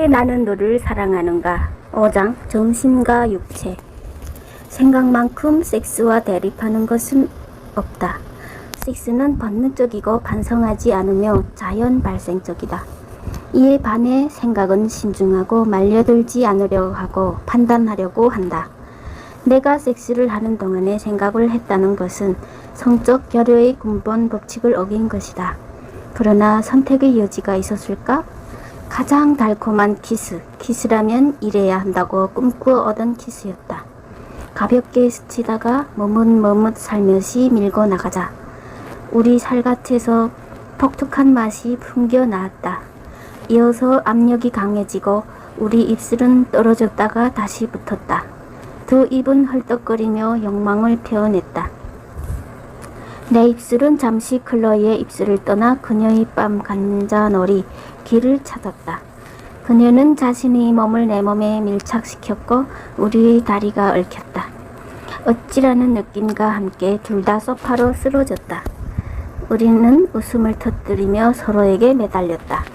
왜 나는 너를 사랑하는가? 5장 정신과 육체. 생각만큼 섹스와 대립하는 것은 없다. 섹스는 본능적이고 반성하지 않으며 자연 발생적이다. 이에 반해 생각은 신중하고 말려들지 않으려 하고 판단하려고 한다. 내가 섹스를 하는 동안에 생각을 했다는 것은 성적 결여의 근본 법칙을 어긴 것이다. 그러나 선택의 여지가 있었을까? 가장 달콤한 키스라면 이래야 한다고 꿈꾸어 얻은 키스였다. 가볍게 스치다가 머뭇머뭇 살며시 밀고 나가자 우리 살갗에서 독특한 맛이 풍겨 나왔다. 이어서 압력이 강해지고 우리 입술은 떨어졌다가 다시 붙었다. 두 입은 헐떡거리며 욕망을 표현했다. 내 입술은 잠시 클로이의 입술을 떠나 그녀의 뺨 간자놀이 길을 찾았다. 그녀는 자신의 몸을 내 몸에 밀착시켰고 우리의 다리가 얽혔다. 어찌라는 느낌과 함께 둘 다 소파로 쓰러졌다. 우리는 웃음을 터뜨리며 서로에게 매달렸다.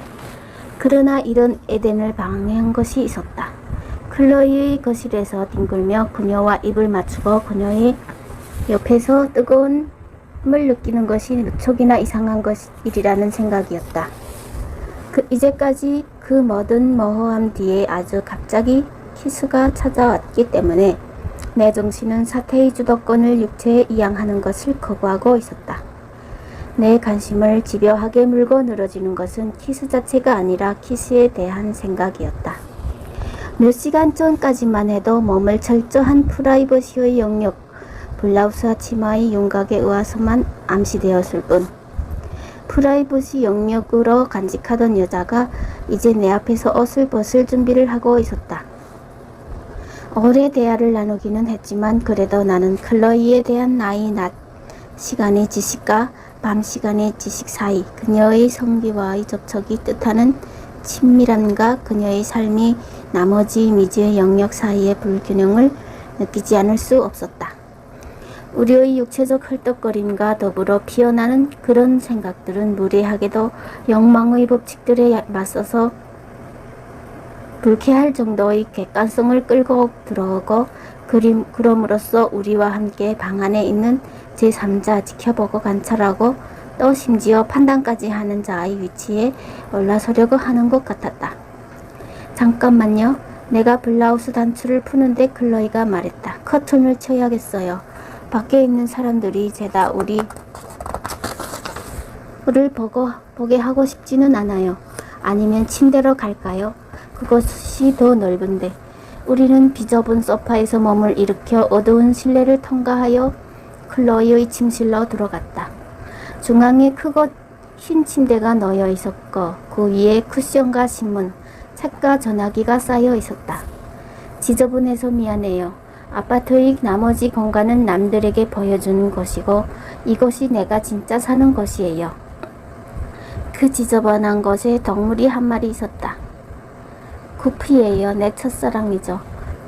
그러나 이런 에덴을 방해한 것이 있었다. 클로이의 거실에서 뒹굴며 그녀와 입을 맞추고 그녀의 옆에서 뜨거운 을 느끼는 것이 무척이나 이상한 것이라는 생각이었다. 이제까지 그 모든 모호함 뒤에 아주 갑자기 키스가 찾아왔기 때문에 내 정신은 사태의 주도권을 육체에 이양하는 것을 거부하고 있었다. 내 관심을 집요하게 물고 늘어지는 것은 키스 자체가 아니라 키스에 대한 생각이었다. 몇 시간 전까지만 해도 몸을 철저한 프라이버시의 영역, 블라우스와 치마의 윤곽에 의해서만 암시되었을 뿐 프라이버시 영역으로 간직하던 여자가 이제 내 앞에서 옷을 벗을 준비를 하고 있었다. 오래 대화를 나누기는 했지만 그래도 나는 클로이에 대한 나의 낮 시간의 지식과 밤 시간의 지식 사이 그녀의 성기와의 접촉이 뜻하는 친밀함과 그녀의 삶이 나머지 미지의 영역 사이의 불균형을 느끼지 않을 수 없었다. 우리의 육체적 헐떡거림과 더불어 피어나는 그런 생각들은 무례하게도 욕망의 법칙들에 맞서서 불쾌할 정도의 객관성을 끌고 들어오고 그럼으로써 우리와 함께 방 안에 있는 제3자 지켜보고 관찰하고 또 심지어 판단까지 하는 자의 위치에 올라서려고 하는 것 같았다. 잠깐만요. 내가 블라우스 단추를 푸는데 클로이가 말했다. 커튼을 쳐야겠어요. 밖에 있는 사람들이 죄다 우리를 보게 하고 싶지는 않아요. 아니면 침대로 갈까요? 그것이 더 넓은데. 우리는 비좁은 소파에서 몸을 일으켜 어두운 실내를 통과하여 클로이의 침실로 들어갔다. 중앙에 크고 흰 침대가 놓여 있었고 그 위에 쿠션과 신문, 책과 전화기가 쌓여 있었다. 지저분해서 미안해요. 아파트의 나머지 공간은 남들에게 보여주는 곳이고 이곳이 내가 진짜 사는 곳이에요. 그 지저분한 곳에 동물이 한 마리 있었다. 구피예요. 내 첫사랑이죠.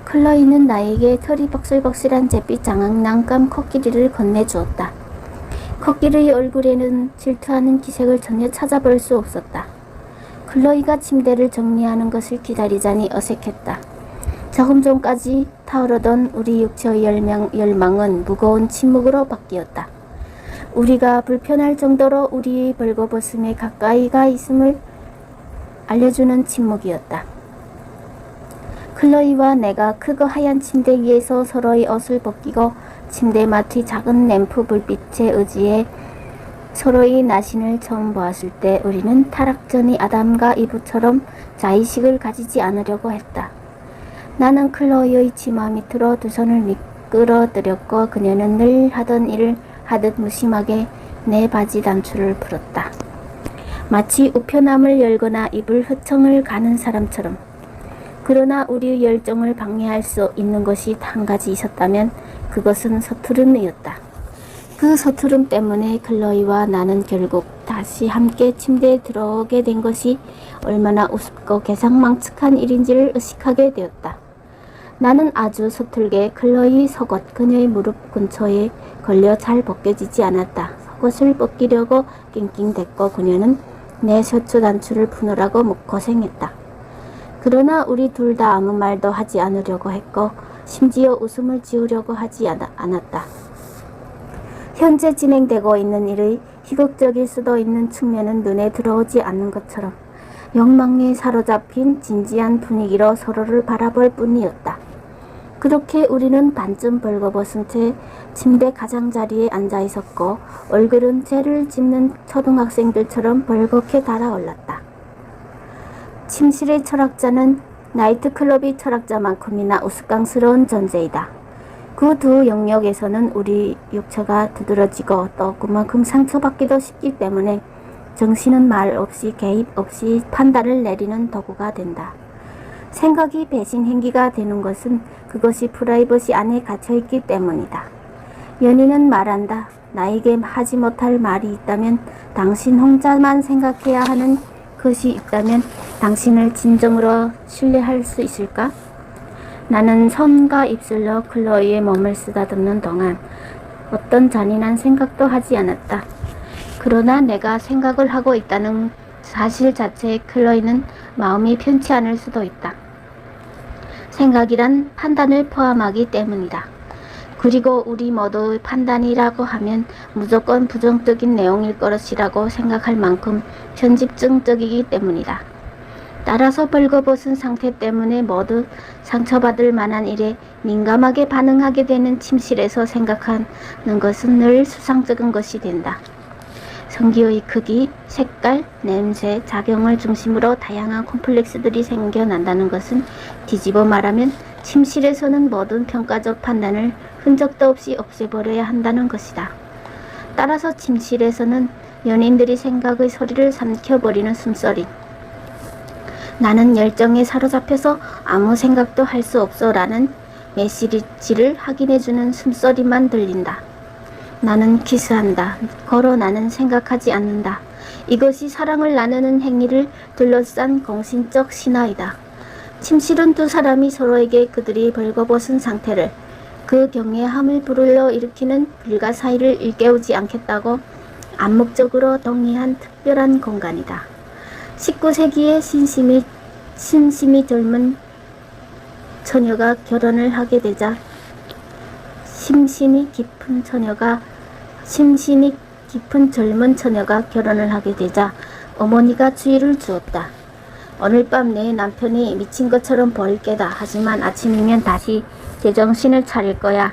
클로이는 나에게 털이 복슬복슬한 잿빛 장난감 코끼리를 건네주었다. 코끼리의 얼굴에는 질투하는 기색을 전혀 찾아볼 수 없었다. 클로이가 침대를 정리하는 것을 기다리자니 어색했다. 조금 전까지 타오르던 우리 육체의 열망은 무거운 침묵으로 바뀌었다. 우리가 불편할 정도로 우리의 벌거벗음에 가까이가 있음을 알려주는 침묵이었다. 클로이와 내가 크고 하얀 침대 위에서 서로의 옷을 벗기고 침대 맡의 작은 램프 불빛에 의지해 서로의 나신을 처음 보았을 때 우리는 타락전의 아담과 이브처럼 자의식을 가지지 않으려고 했다. 나는 클로이의 치마 밑으로 두 손을 미끄러뜨렸고 그녀는 늘 하던 일을 하듯 무심하게 내 바지 단추를 풀었다. 마치 우편함을 열거나 입을 흐청을 가는 사람처럼. 그러나 우리의 열정을 방해할 수 있는 것이 한 가지 있었다면 그것은 서투름이었다. 그 서투름 때문에 클로이와 나는 결국 다시 함께 침대에 들어오게 된 것이 얼마나 우습고 개상망측한 일인지를 의식하게 되었다. 나는 아주 서툴게 클로이 속옷 그녀의 무릎 근처에 걸려 잘 벗겨지지 않았다. 속옷을 벗기려고 낑낑댔고 그녀는 내 셔츠 단추를 푸느라고 고생했다. 그러나 우리 둘 다 아무 말도 하지 않으려고 했고 심지어 웃음을 지으려고 하지 않았다. 현재 진행되고 있는 일의 희극적일 수도 있는 측면은 눈에 들어오지 않는 것처럼 욕망에 사로잡힌 진지한 분위기로 서로를 바라볼 뿐이었다. 그렇게 우리는 반쯤 벌거벗은 채 침대 가장자리에 앉아 있었고 얼굴은 죄를 짓는 초등학생들처럼 벌겋게 달아올랐다. 침실의 철학자는 나이트클럽의 철학자만큼이나 우스꽝스러운 존재이다. 그 두 영역에서는 우리 육체가 두드러지고 또 그만큼 상처받기도 쉽기 때문에 정신은 말 없이 개입 없이 판단을 내리는 도구가 된다. 생각이 배신 행기가 되는 것은 그것이 프라이버시 안에 갇혀있기 때문이다. 연인은 말한다. 나에게 하지 못할 말이 있다면 당신 혼자만 생각해야 하는 것이 있다면 당신을 진정으로 신뢰할 수 있을까? 나는 손과 입술로 클로이의 몸을 쓰다듬는 동안 어떤 잔인한 생각도 하지 않았다. 그러나 내가 생각을 하고 있다는 사실 자체에 클로이는 마음이 편치 않을 수도 있다. 생각이란 판단을 포함하기 때문이다. 그리고 우리 모두의 판단이라고 하면 무조건 부정적인 내용일 것이라고 생각할 만큼 편집증적이기 때문이다. 따라서 벌거벗은 상태 때문에 모두 상처받을 만한 일에 민감하게 반응하게 되는 침실에서 생각하는 것은 늘 수상쩍은 것이 된다. 성기의 크기, 색깔, 냄새, 작용을 중심으로 다양한 콤플렉스들이 생겨난다는 것은 뒤집어 말하면 침실에서는 모든 평가적 판단을 흔적도 없이 없애버려야 한다는 것이다. 따라서 침실에서는 연인들이 생각의 소리를 삼켜버리는 숨소리, 나는 열정에 사로잡혀서 아무 생각도 할 수 없어 라는 메시지를 확인해주는 숨소리만 들린다. 나는 키스한다. 걸어 나는 생각하지 않는다. 이것이 사랑을 나누는 행위를 둘러싼 공신적 신화이다. 침실은 두 사람이 서로에게 그들이 벌거벗은 상태를 그 경외함을 불러일으키는 불가사의를 일깨우지 않겠다고 암묵적으로 동의한 특별한 공간이다. 19세기에 심심이 젊은 처녀가 결혼을 하게 되자 심신이 깊은 젊은 처녀가 결혼을 하게 되자 어머니가 주의를 주었다. 오늘 밤 내 남편이 미친 것처럼 보일 게다. 하지만 아침이면 다시 제정신을 차릴 거야.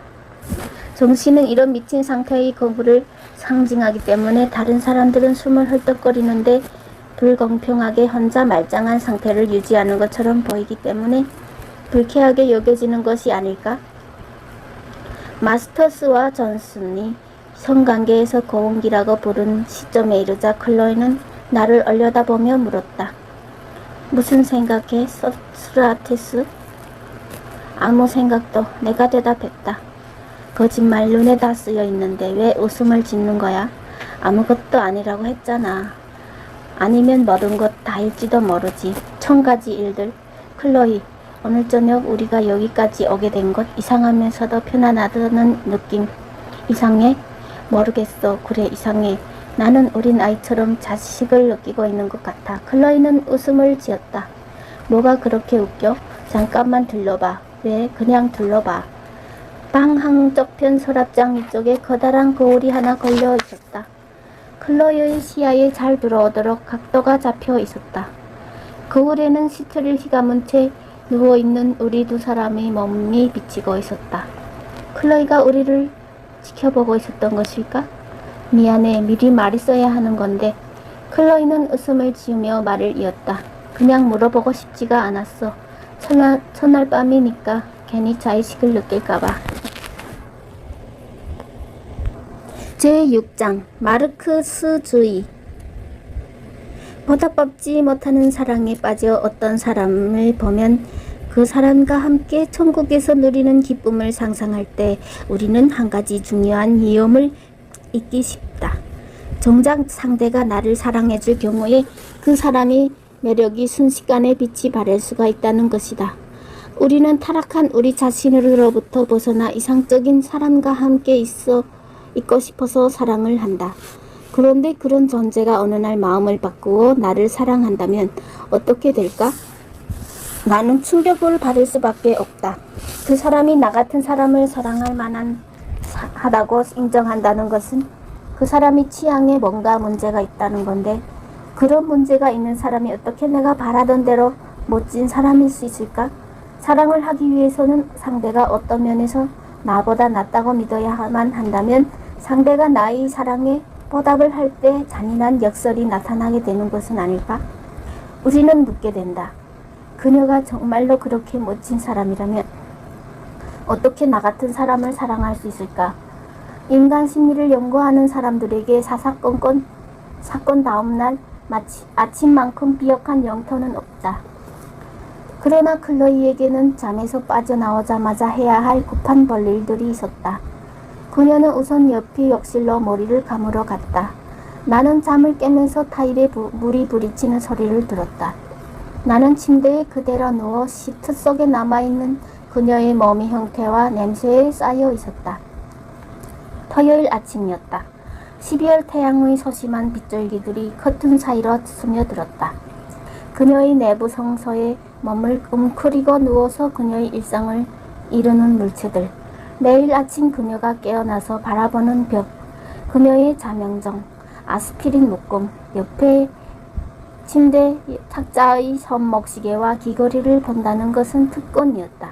정신은 이런 미친 상태의 거부를 상징하기 때문에 다른 사람들은 숨을 헐떡거리는데 불공평하게 혼자 말짱한 상태를 유지하는 것처럼 보이기 때문에 불쾌하게 여겨지는 것이 아닐까? 마스터스와 존슨이 성관계에서 고운기라고 부른 시점에 이르자 클로이는 나를 올려다보며 물었다. 무슨 생각해, 소크라테스? 아무 생각도. 내가 대답했다. 거짓말 눈에 다 쓰여 있는데 왜 웃음을 짓는 거야? 아무것도 아니라고 했잖아. 아니면 모든 것 다일지도 모르지. 1000가지 일들. 클로이, 오늘 저녁 우리가 여기까지 오게 된 것 이상하면서도 편안하다는 느낌. 이상해? 모르겠어. 그래, 이상해. 나는 어린 아이처럼 자식을 느끼고 있는 것 같아. 클로이는 웃음을 지었다. 뭐가 그렇게 웃겨? 잠깐만 둘러봐. 왜? 그냥 둘러봐. 방 한쪽편 서랍장 위쪽에 커다란 거울이 하나 걸려 있었다. 클로이의 시야에 잘 들어오도록 각도가 잡혀 있었다. 거울에는 시트를 휘감은 채 누워있는 우리 두 사람의 몸이 비치고 있었다. 클로이가 우리를 지켜보고 있었던 것일까? 미안해, 미리 말했어야 하는 건데. 클로이는 웃음을 지으며 말을 이었다. 그냥 물어보고 싶지가 않았어. 첫날 밤이니까 괜히 자의식을 느낄까봐. 제6장 마르크스주의. 보답받지 못하는 사랑에 빠져 어떤 사람을 보면 그 사람과 함께 천국에서 누리는 기쁨을 상상할 때 우리는 한 가지 중요한 위험을 잊기 쉽다. 정작 상대가 나를 사랑해줄 경우에 그 사람의 매력이 순식간에 빛이 발할 수가 있다는 것이다. 우리는 타락한 우리 자신으로부터 벗어나 이상적인 사람과 함께 있고 싶어서 사랑을 한다. 그런데 그런 존재가 어느 날 마음을 바꾸어 나를 사랑한다면 어떻게 될까? 나는 충격을 받을 수밖에 없다. 그 사람이 나 같은 사람을 사랑할 만한 하다고 인정한다는 것은 그 사람이 취향에 뭔가 문제가 있다는 건데, 그런 문제가 있는 사람이 어떻게 내가 바라던 대로 멋진 사람일 수 있을까? 사랑을 하기 위해서는 상대가 어떤 면에서 나보다 낫다고 믿어야만 한다면 상대가 나의 사랑에 보답을 할 때 잔인한 역설이 나타나게 되는 것은 아닐까? 우리는 묻게 된다. 그녀가 정말로 그렇게 멋진 사람이라면 어떻게 나 같은 사람을 사랑할 수 있을까? 인간 심리를 연구하는 사람들에게 사건 다음 날 마치 아침만큼 비역한 영토는 없다. 그러나 클로이에게는 잠에서 빠져나오자마자 해야 할 급한 볼일들이 있었다. 그녀는 우선 옆의 욕실로 머리를 감으러 갔다. 나는 잠을 깨면서 타일에 물이 부딪히는 소리를 들었다. 나는 침대에 그대로 누워 시트 속에 남아있는 그녀의 몸의 형태와 냄새에 쌓여 있었다. 토요일 아침이었다. 12월 태양의 소심한 빗줄기들이 커튼 사이로 스며들었다. 그녀의 내부 성소에 몸을 웅크리고 누워서 그녀의 일상을 이루는 물체들, 매일 아침 그녀가 깨어나서 바라보는 벽, 그녀의 자명정, 아스피린 묶음, 옆에 침대 탁자의 손목시계와 귀걸이를 본다는 것은 특권이었다.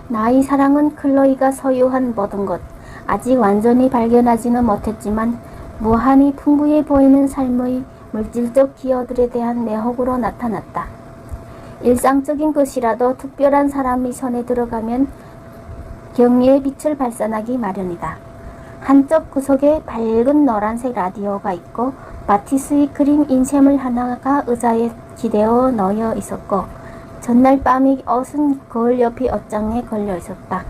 나의 사랑은 클로이가 소유한 모든 것, 아직 완전히 발견하지는 못했지만 무한히 풍부해 보이는 삶의 물질적 기여들에 대한 내혹으로 나타났다. 일상적인 것이라도 특별한 사람이 손에 들어가면 경의의 빛을 발산하기 마련이다. 한쪽 구석에 밝은 노란색 라디오가 있고 바티스의 그림 인쇄물 하나가 의자에 기대어 놓여 있었고, 전날 밤이 옷은 거울 옆의 옷장에 걸려 있었다.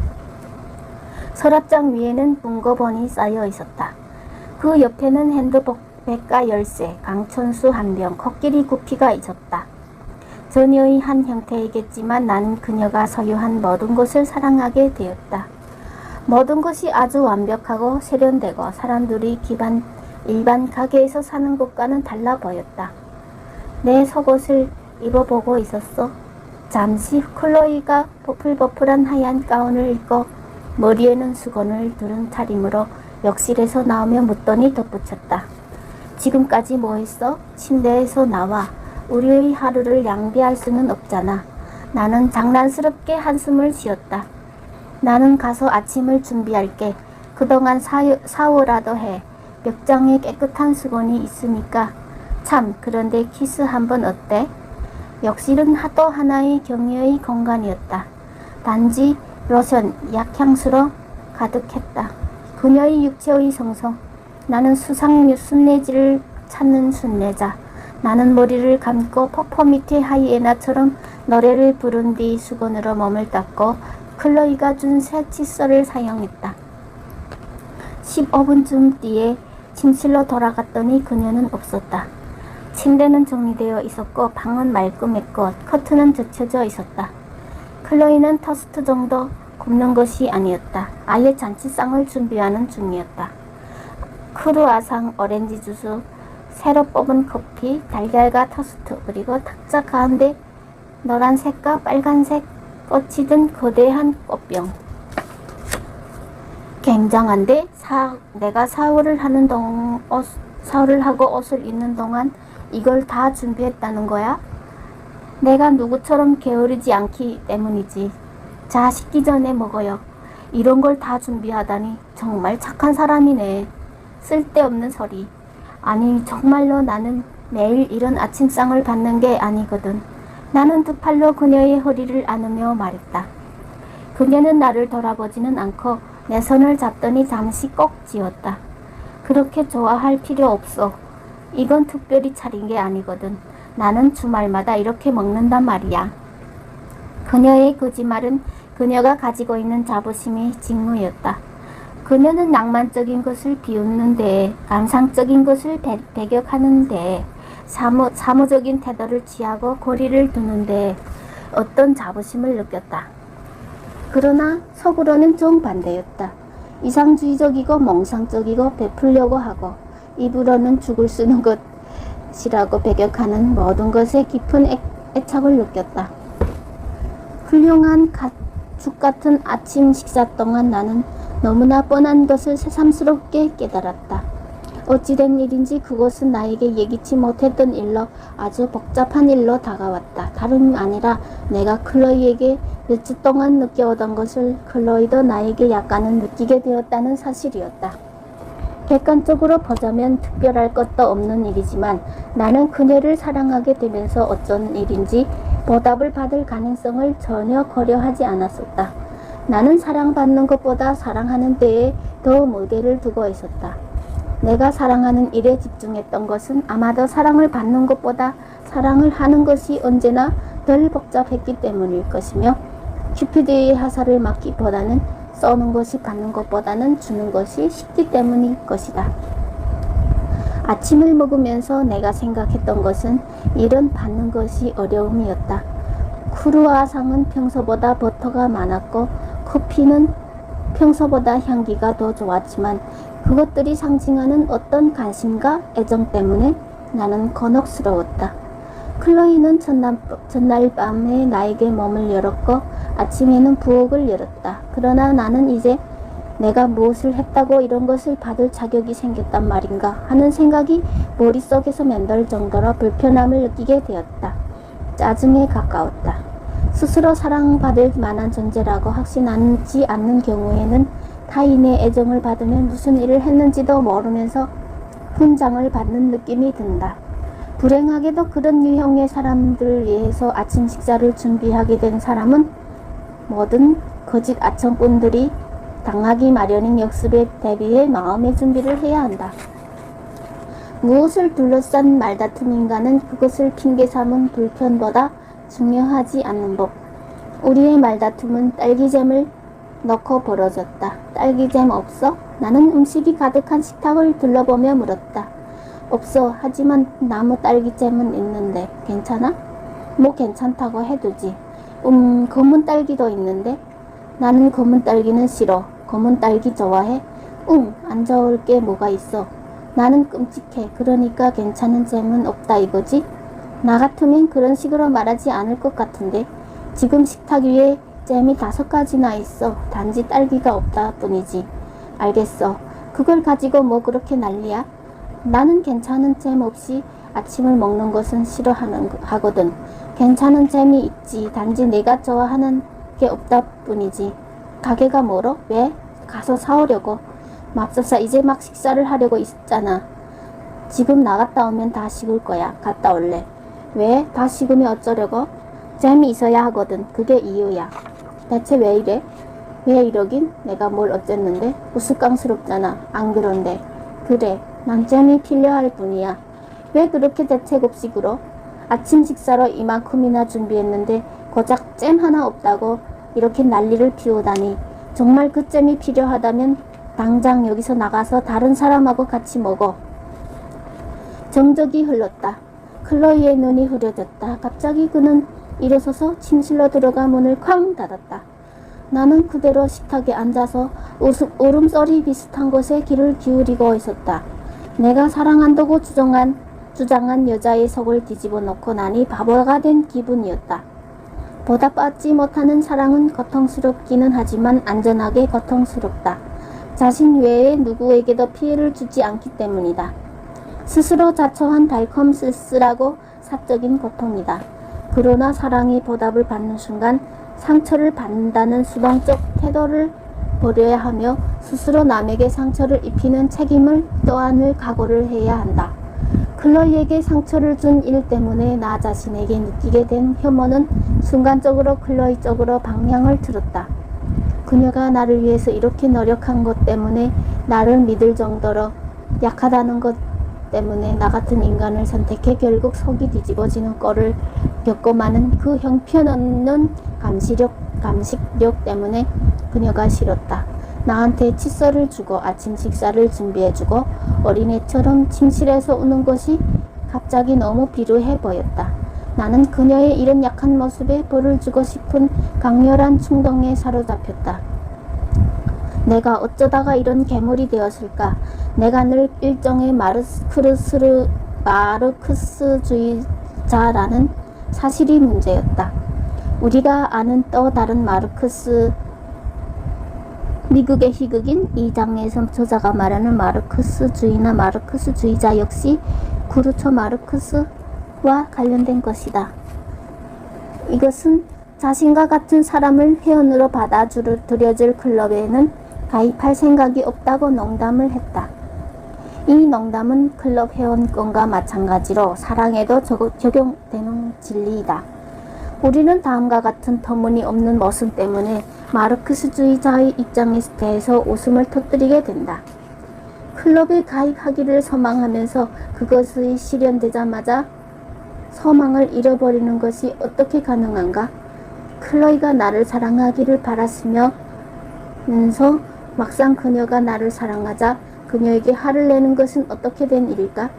서랍장 위에는 문고본이 쌓여 있었다. 그 옆에는 핸드백과 열쇠, 강천수 한 병, 코끼리 구피가 있었다. 전혀의 한 형태이겠지만 나는 그녀가 소유한 모든 것을 사랑하게 되었다. 모든 것이 아주 완벽하고 세련되고 사람들이 일반 가게에서 사는 것과는 달라 보였다. 내 속옷을 입어보고 있었어. 잠시 클로이가 보풀보풀한 하얀 가운을 입고 머리에는 수건을 두른 차림으로 욕실에서 나오며 묻더니 덧붙였다. 지금까지 뭐 했어? 침대에서 나와. 우리의 하루를 낭비할 수는 없잖아. 나는 장난스럽게 한숨을 쉬었다. 나는 가서 아침을 준비할게. 그동안 샤워라도 해. 벽장에 깨끗한 수건이 있으니까. 참, 그런데 키스 한번 어때? 욕실은 또 하나의 격려의 공간이었다. 단지 로션, 약향수로 가득했다. 그녀의 육체의 성성. 나는 수상 순례지를 찾는 순례자. 나는 머리를 감고 폭포 밑에 하이에나처럼 노래를 부른 뒤 수건으로 몸을 닦고 클로이가 준 새 칫솔을 사용했다. 15분쯤 뒤에 침실로 돌아갔더니 그녀는 없었다. 침대는 정리되어 있었고 방은 말끔했고 커튼은 젖혀져 있었다. 클로이는 토스트 정도 굽는 것이 아니었다. 아예 잔치상을 준비하는 중이었다. 크루아상, 오렌지 주스, 새로 뽑은 커피, 달걀과 토스트, 그리고 탁자 가운데 노란색과 빨간색 꽃이 든 거대한 꽃병. 굉장한데? 내가 샤워를 하고 옷을 입는 동안 이걸 다 준비했다는 거야? 내가 누구처럼 게으르지 않기 때문이지. 자, 식기 전에 먹어요. 이런 걸 다 준비하다니 정말 착한 사람이네. 쓸데없는 소리. 아니, 정말로 나는 매일 이런 아침상을 받는 게 아니거든. 나는 두 팔로 그녀의 허리를 안으며 말했다. 그녀는 나를 돌아보지는 않고 내 손을 잡더니 잠시 꼭 쥐었다. 그렇게 좋아할 필요 없어. 이건 특별히 차린 게 아니거든. 나는 주말마다 이렇게 먹는단 말이야. 그녀의 거짓말은 그녀가 가지고 있는 자부심이 직무였다. 그녀는 낭만적인 것을 비웃는 데, 감상적인 것을 배격하는 데, 사무적인 태도를 취하고 거리를 두는데 어떤 자부심을 느꼈다. 그러나 속으로는 정반대였다. 이상주의적이고 몽상적이고 베풀려고 하고 입으로는 죽을 쓰는 것이라고 배격하는 모든 것에 깊은 애착을 느꼈다. 훌륭한 가축 같은 아침 식사 동안 나는 너무나 뻔한 것을 새삼스럽게 깨달았다. 어찌된 일인지 그것은 나에게 예기치 못했던 일로 아주 복잡한 일로 다가왔다. 다름이 아니라 내가 클로이에게 몇 주 동안 느껴오던 것을 클로이도 나에게 약간은 느끼게 되었다는 사실이었다. 객관적으로 보자면 특별할 것도 없는 일이지만 나는 그녀를 사랑하게 되면서 어쩐 일인지 보답을 받을 가능성을 전혀 고려하지 않았었다. 나는 사랑받는 것보다 사랑하는 데에 더 무게를 두고 있었다. 내가 사랑하는 일에 집중했던 것은 아마도 사랑을 받는 것보다 사랑을 하는 것이 언제나 덜 복잡했기 때문일 것이며 큐피드의 화살을 맞기보다는 쏘는 것이 받는 것보다는 주는 것이 쉽기 때문일 것이다. 아침을 먹으면서 내가 생각했던 것은 일은 받는 것이 어려움이었다. 크루아상은 평소보다 버터가 많았고 커피는 평소보다 향기가 더 좋았지만 그것들이 상징하는 어떤 관심과 애정 때문에 나는 곤혹스러웠다. 클로이는 전날 밤에 나에게 몸을 열었고 아침에는 부엌을 열었다. 그러나 나는 이제 내가 무엇을 했다고 이런 것을 받을 자격이 생겼단 말인가 하는 생각이 머릿속에서 맴돌 정도로 불편함을 느끼게 되었다. 짜증에 가까웠다. 스스로 사랑받을 만한 존재라고 확신하지 않는 경우에는 타인의 애정을 받으면 무슨 일을 했는지도 모르면서 훈장을 받는 느낌이 든다. 불행하게도 그런 유형의 사람들을 위해서 아침 식사를 준비하게 된 사람은 모든 거짓 아청꾼들이 당하기 마련인 역습에 대비해 마음의 준비를 해야 한다. 무엇을 둘러싼 말다툼인가는 그것을 핑계 삼은 불편보다 중요하지 않는 법. 우리의 말다툼은 딸기잼을 넣고 벌어졌다. 딸기잼 없어? 나는 음식이 가득한 식탁을 둘러보며 물었다. 없어. 하지만 나무 딸기잼은 있는데 괜찮아? 뭐 괜찮다고 해두지. 검은 딸기도 있는데? 나는 검은 딸기는 싫어. 검은 딸기 좋아해? 응, 안 좋을 게 뭐가 있어. 나는 끔찍해. 그러니까 괜찮은 잼은 없다 이거지? 나 같으면 그런 식으로 말하지 않을 것 같은데. 지금 식탁 위에 잼이 5가지나 있어. 단지 딸기가 없다 뿐이지. 알겠어. 그걸 가지고 뭐 그렇게 난리야? 나는 괜찮은 잼 없이 아침을 먹는 것은 싫어하거든. 괜찮은 잼이 있지. 단지 내가 좋아하는 게 없다 뿐이지. 가게가 멀어? 왜? 가서 사오려고. 맙소사 이제 막 식사를 하려고 있잖아. 지금 나갔다 오면 다 식을 거야. 갔다 올래. 왜? 다 식으면 어쩌려고? 잼이 있어야 하거든. 그게 이유야. 대체 왜 이래? 왜 이러긴? 내가 뭘 어쨌는데? 우스꽝스럽잖아. 안 그런데. 그래. 난 잼이 필요할 뿐이야. 왜 그렇게 대책 없이 굴어? 아침 식사로 이만큼이나 준비했는데 고작 잼 하나 없다고 이렇게 난리를 피우다니. 정말 그 잼이 필요하다면 당장 여기서 나가서 다른 사람하고 같이 먹어. 정적이 흘렀다. 클로이의 눈이 흐려졌다. 갑자기 그는 일어서서 침실로 들어가 문을 쾅 닫았다. 나는 그대로 식탁에 앉아서 울음소리 비슷한 곳에 귀를 기울이고 있었다. 내가 사랑한다고 주장한 여자의 속을 뒤집어 놓고 나니 바보가 된 기분이었다. 보답받지 못하는 사랑은 고통스럽기는 하지만 안전하게 고통스럽다. 자신 외에 누구에게도 피해를 주지 않기 때문이다. 스스로 자초한 달콤 쓸쓸하고 사적인 고통이다. 그러나 사랑이 보답을 받는 순간 상처를 받는다는 수동적 태도를 버려야 하며 스스로 남에게 상처를 입히는 책임을 떠안을 각오를 해야 한다. 클로이에게 상처를 준 일 때문에 나 자신에게 느끼게 된 혐오는 순간적으로 클로이 쪽으로 방향을 틀었다. 그녀가 나를 위해서 이렇게 노력한 것 때문에 나를 믿을 정도로 약하다는 것 때문에 나 같은 인간을 선택해 결국 속이 뒤집어지는 꼴을 겪고 마는 그 형편없는 감식력 때문에 그녀가 싫었다. 나한테 칫솔을 주고 아침 식사를 준비해주고 어린애처럼 침실에서 우는 것이 갑자기 너무 비루해 보였다. 나는 그녀의 이런 약한 모습에 벌을 주고 싶은 강렬한 충동에 사로잡혔다. 내가 어쩌다가 이런 괴물이 되었을까? 내가 늘 일종의 마르크스주의자라는 사실이 문제였다. 우리가 아는 또 다른 마르크스, 미국의 희극인 이 장에서 저자가 말하는 마르크스주의나 마르크스주의자 역시 그루초 마르크스와 관련된 것이다. 이것은 자신과 같은 사람을 회원으로 받아들여줄 클럽에는 가입할 생각이 없다고 농담을 했다. 이 농담은 클럽 회원권과 마찬가지로 사랑에도 적용되는 진리이다. 우리는 다음과 같은 터무니없는 모순 때문에 마르크스주의자의 입장에 대해서 웃음을 터뜨리게 된다. 클럽에 가입하기를 소망하면서 그것이 실현되자마자 소망을 잃어버리는 것이 어떻게 가능한가? 클로이가 나를 사랑하기를 바랐으면서 막상 그녀가 나를 사랑하자 그녀에게 화를 내는 것은 어떻게 된 일일까?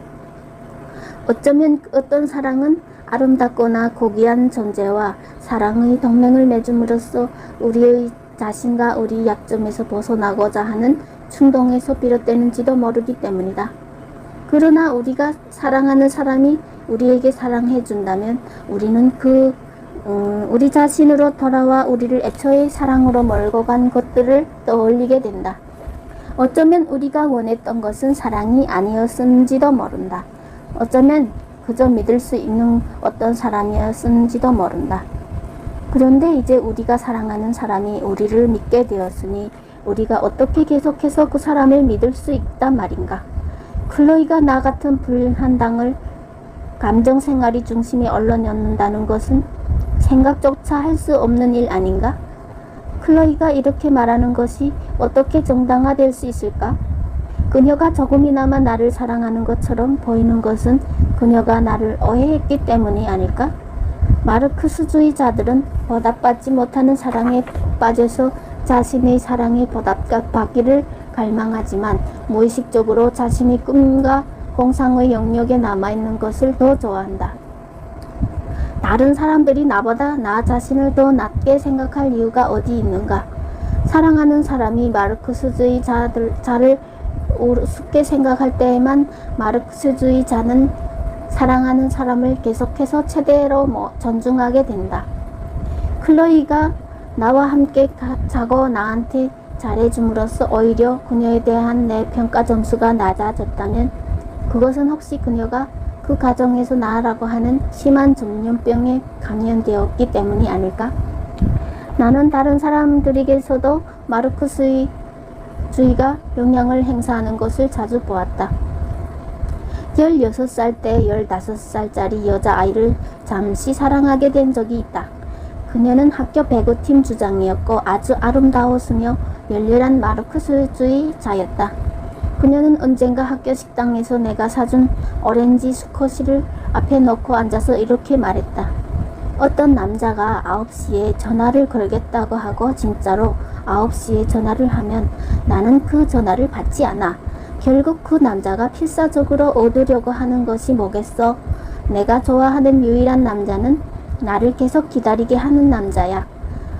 어쩌면 어떤 사랑은 아름답거나 고귀한 존재와 사랑의 동맹을 맺음으로써 우리의 자신과 우리 약점에서 벗어나고자 하는 충동에서 비롯되는지도 모르기 때문이다. 그러나 우리가 사랑하는 사람이 우리에게 사랑해준다면 우리는 우리 자신으로 돌아와 우리를 애초에 사랑으로 몰고 간 것들을 떠올리게 된다. 어쩌면 우리가 원했던 것은 사랑이 아니었는지도 모른다. 어쩌면 그저 믿을 수 있는 어떤 사람이었는지도 모른다. 그런데 이제 우리가 사랑하는 사람이 우리를 믿게 되었으니 우리가 어떻게 계속해서 그 사람을 믿을 수 있단 말인가? 클로이가 나 같은 불한당을 감정생활이 중심에 올려놓는다는 것은 생각조차 할 수 없는 일 아닌가? 클로이가 이렇게 말하는 것이 어떻게 정당화될 수 있을까? 그녀가 조금이나마 나를 사랑하는 것처럼 보이는 것은 그녀가 나를 오해했기 때문이 아닐까? 마르크스주의자들은 보답받지 못하는 사랑에 빠져서 자신의 사랑에 보답받기를 갈망하지만 무의식적으로 자신의 꿈과 공상의 영역에 남아있는 것을 더 좋아한다. 다른 사람들이 나보다 나 자신을 더 낮게 생각할 이유가 어디 있는가? 사랑하는 사람이 마르크스주의자를 우습게 생각할 때에만 마르크스주의자는 사랑하는 사람을 계속해서 최대로 존중하게 된다. 클로이가 나와 함께 자고 나한테 잘해줌으로써 오히려 그녀에 대한 내 평가 점수가 낮아졌다면 그것은 혹시 그녀가 그 가정에서 나라고 하는 심한 전염병에 감염되었기 때문이 아닐까? 나는 다른 사람들에게서도 마르크스주의가 영향을 행사하는 것을 자주 보았다. 16살 때 15살짜리 여자아이를 잠시 사랑하게 된 적이 있다. 그녀는 학교 배구팀 주장이었고 아주 아름다웠으며 열렬한 마르크스주의자였다. 그녀는 언젠가 학교 식당에서 내가 사준 오렌지 스쿼시를 앞에 놓고 앉아서 이렇게 말했다. 어떤 남자가 9시에 전화를 걸겠다고 하고 진짜로 9시에 전화를 하면 나는 그 전화를 받지 않아. 결국 그 남자가 필사적으로 얻으려고 하는 것이 뭐겠어? 내가 좋아하는 유일한 남자는 나를 계속 기다리게 하는 남자야.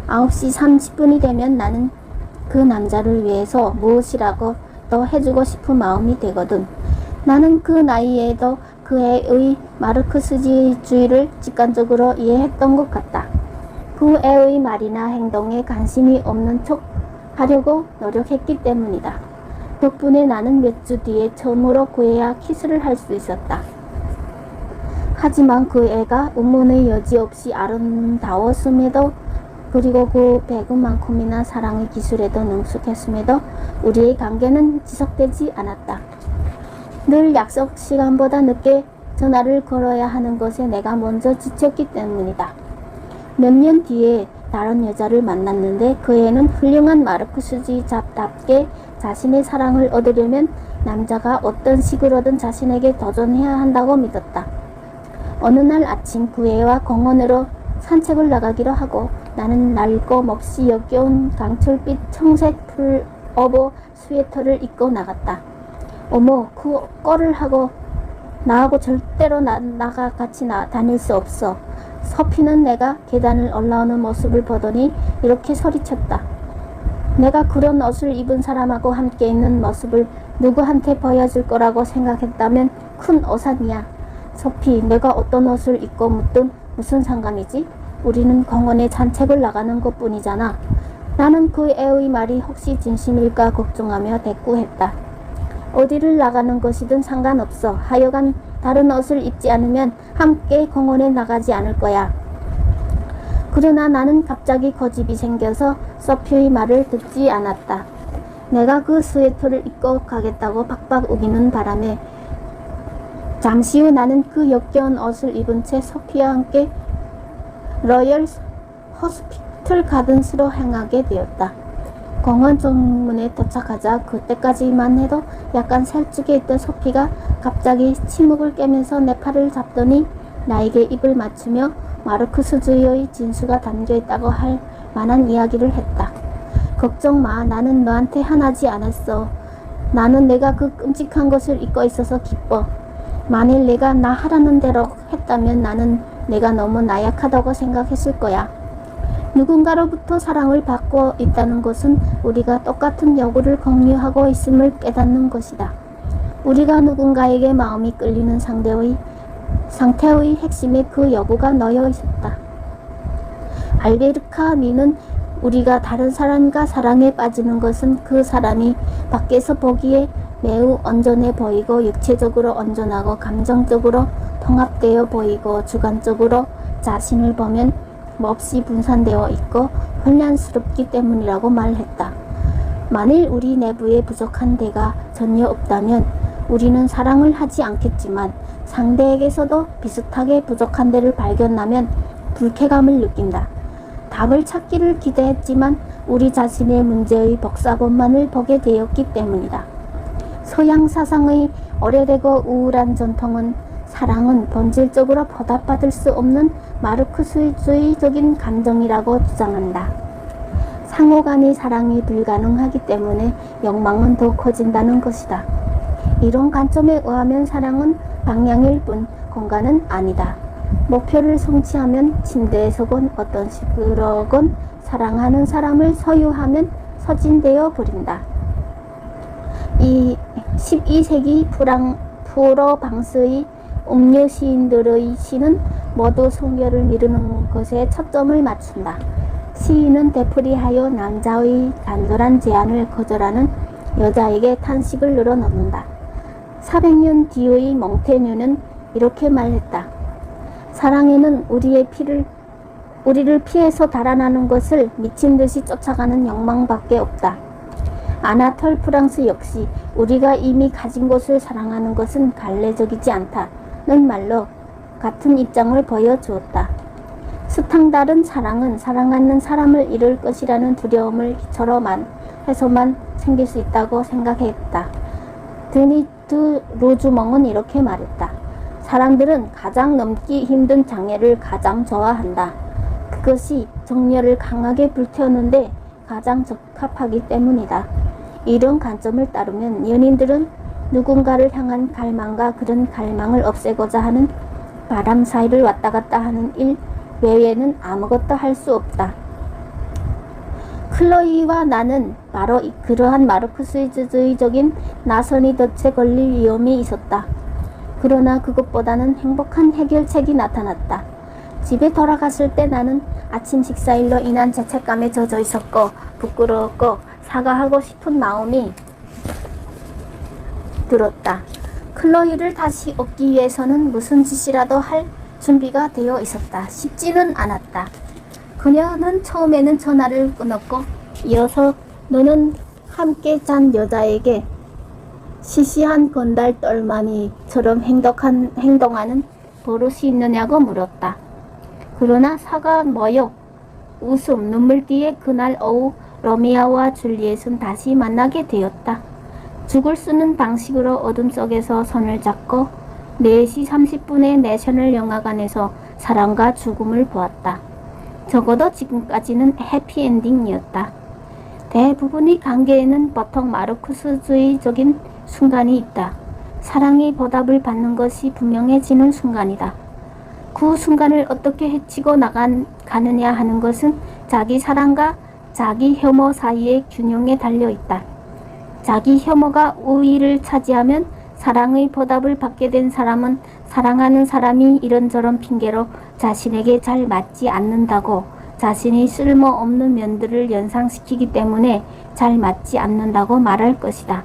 9시 30분이 되면 나는 그 남자를 위해서 무엇이라고 더 해주고 싶은 마음이 되거든. 나는 그 나이에도 그 애의 마르크스주의를 직관적으로 이해했던 것 같다. 그 애의 말이나 행동에 관심이 없는 척 하려고 노력했기 때문이다. 덕분에 나는 몇 주 뒤에 처음으로 그 애와 키스를 할 수 있었다. 하지만 그 애가 운문의 여지 없이 아름다웠음에도 그리고 그 배구만큼이나 사랑의 기술에도 능숙했음에도 우리의 관계는 지속되지 않았다. 늘 약속 시간보다 늦게 전화를 걸어야 하는 것에 내가 먼저 지쳤기 때문이다. 몇 년 뒤에 다른 여자를 만났는데 그 애는 훌륭한 마르크스주의자답게 자신의 사랑을 얻으려면 남자가 어떤 식으로든 자신에게 도전해야 한다고 믿었다. 어느 날 아침 그 애와 공원으로 산책을 나가기로 하고 나는 낡고 몹시 역겨운 강철빛 청색 풀오버 스웨터를 입고 나갔다. 어머, 그 꼴을 하고 나하고 절대로 나가 같이 다닐 수 없어. 서피는 내가 계단을 올라오는 모습을 보더니 이렇게 소리쳤다. 내가 그런 옷을 입은 사람하고 함께 있는 모습을 누구한테 보여줄 거라고 생각했다면 큰 오산이야. 소피, 내가 어떤 옷을 입고 묻든 무슨 상관이지? 우리는 공원에 산책을 나가는 것 뿐이잖아. 나는 그 애의 말이 혹시 진심일까 걱정하며 대꾸했다. 어디를 나가는 것이든 상관없어. 하여간 다른 옷을 입지 않으면 함께 공원에 나가지 않을 거야. 그러나 나는 갑자기 고집이 생겨서 소피의 말을 듣지 않았다. 내가 그 스웨터를 입고 가겠다고 박박 우기는 바람에 잠시 후 나는 그 역겨운 옷을 입은 채 소피와 함께 로열 호스피털 가든스로 향하게 되었다. 공원 정문에 도착하자 그때까지만 해도 약간 살찌게 있던 소피가 갑자기 침묵을 깨면서 내 팔을 잡더니 나에게 입을 맞추며 마르크스주의의 진수가 담겨있다고 할 만한 이야기를 했다. 걱정 마. 나는 너한테 화나지 않았어. 나는 내가 그 끔찍한 것을 잊고 있어서 기뻐. 만일 내가 나 하라는 대로 했다면 나는 내가 너무 나약하다고 생각했을 거야. 누군가로부터 사랑을 받고 있다는 것은 우리가 똑같은 요구를 공유하고 있음을 깨닫는 것이다. 우리가 누군가에게 마음이 끌리는 상태의 핵심에 그 요구가 놓여 있었다. 알베르카 미는 우리가 다른 사람과 사랑에 빠지는 것은 그 사람이 밖에서 보기에 매우 온전해 보이고 육체적으로 온전하고 감정적으로 통합되어 보이고 주관적으로 자신을 보면 몹시 분산되어 있고 혼란스럽기 때문이라고 말했다. 만일 우리 내부에 부족한 데가 전혀 없다면 우리는 사랑을 하지 않겠지만 상대에게서도 비슷하게 부족한 데를 발견하면 불쾌감을 느낀다. 답을 찾기를 기대했지만 우리 자신의 문제의 복사본만을 보게 되었기 때문이다. 서양 사상의 오래되고 우울한 전통은 사랑은 본질적으로 보답받을 수 없는 마르크스주의적인 감정이라고 주장한다. 상호간의 사랑이 불가능하기 때문에 욕망은 더 커진다는 것이다. 이런 관점에 의하면 사랑은 방향일 뿐 공간은 아니다. 목표를 성취하면 침대에서건 어떤 식으로건 사랑하는 사람을 소유하면 소진되어 버린다. 이 12세기 프로방스의 음료 시인들의 시는 모두 성별을 미루는 것에 초점을 맞춘다. 시인은 되풀이하여 남자의 간절한 제안을 거절하는 여자에게 탄식을 늘어놓는다. 400년 뒤의 몽테뉴는 이렇게 말했다. 사랑에는 우리를 피해서 달아나는 것을 미친듯이 쫓아가는 욕망밖에 없다. 아나톨 프랑스 역시 우리가 이미 가진 것을 사랑하는 것은 갈래적이지 않다는 말로 같은 입장을 보여주었다. 스탕달은 사랑은 사랑하는 사람을 잃을 것이라는 두려움을 저로만 해서만 생길 수 있다고 생각했다. 드니트 로즈몽은 이렇게 말했다. 사람들은 가장 넘기 힘든 장애를 가장 좋아한다. 그것이 정열을 강하게 불태우는데 가장 적합하기 때문이다. 이런 관점을 따르면 연인들은 누군가를 향한 갈망과 그런 갈망을 없애고자 하는 바람 사이를 왔다 갔다 하는 일 외에는 아무것도 할 수 없다. 클로이와 나는 바로 그러한 마르크스주의적인 나선이 덫에 걸릴 위험이 있었다. 그러나 그것보다는 행복한 해결책이 나타났다. 집에 돌아갔을 때 나는 아침 식사일로 인한 죄책감에 젖어 있었고 부끄러웠고 사과하고 싶은 마음이 들었다. 클로이를 다시 얻기 위해서는 무슨 짓이라도 할 준비가 되어 있었다. 쉽지는 않았다. 그녀는 처음에는 전화를 끊었고 이어서 너는 함께 잔 여자에게 시시한 건달 똘마니처럼 행동하는 버릇이 있느냐고 물었다. 그러나 사과, 모욕, 웃음, 눈물 뒤에 그날 오후 로미오와 줄리엣은 다시 만나게 되었다. 죽을 쓰는 방식으로 어둠 속에서 손을 잡고 4시 30분에 내셔널 영화관에서 사랑과 죽음을 보았다. 적어도 지금까지는 해피엔딩이었다. 대부분의 관계에는 보통 마르크스주의적인 순간이 있다. 사랑의 보답을 받는 것이 분명해지는 순간이다. 그 순간을 어떻게 헤치고 가느냐 하는 것은 자기 사랑과 자기 혐오 사이의 균형에 달려있다. 자기 혐오가 우위를 차지하면 사랑의 보답을 받게 된 사람은 사랑하는 사람이 이런저런 핑계로 자신에게 잘 맞지 않는다고, 자신이 쓸모없는 면들을 연상시키기 때문에 잘 맞지 않는다고 말할 것이다.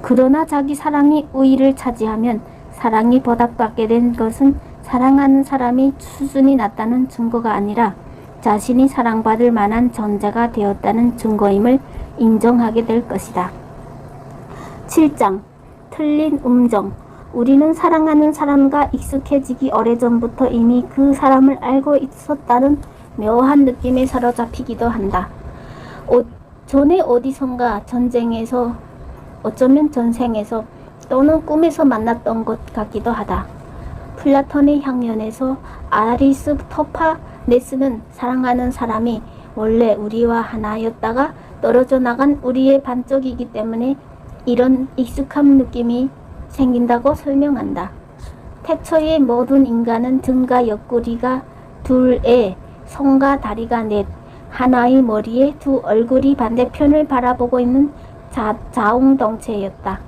그러나 자기 사랑이 우위를 차지하면 사랑이 보답받게 된 것은 사랑하는 사람이 수준이 낮다는 증거가 아니라 자신이 사랑받을 만한 존재가 되었다는 증거임을 인정하게 될 것이다. 7장 틀린 음정. 우리는 사랑하는 사람과 익숙해지기 오래전부터 이미 그 사람을 알고 있었다는 묘한 느낌에 사로잡히기도 한다. 전에 어디선가 전쟁에서, 어쩌면 전생에서 또는 꿈에서 만났던 것 같기도 하다. 플라톤의 향연에서 아리스토파네스는 사랑하는 사람이 원래 우리와 하나였다가 떨어져 나간 우리의 반쪽이기 때문에 이런 익숙한 느낌이 생긴다고 설명한다. 태초의 모든 인간은 등과 옆구리가 둘에 손과 다리가 넷, 하나의 머리에 두 얼굴이 반대편을 바라보고 있는 자웅동체였다.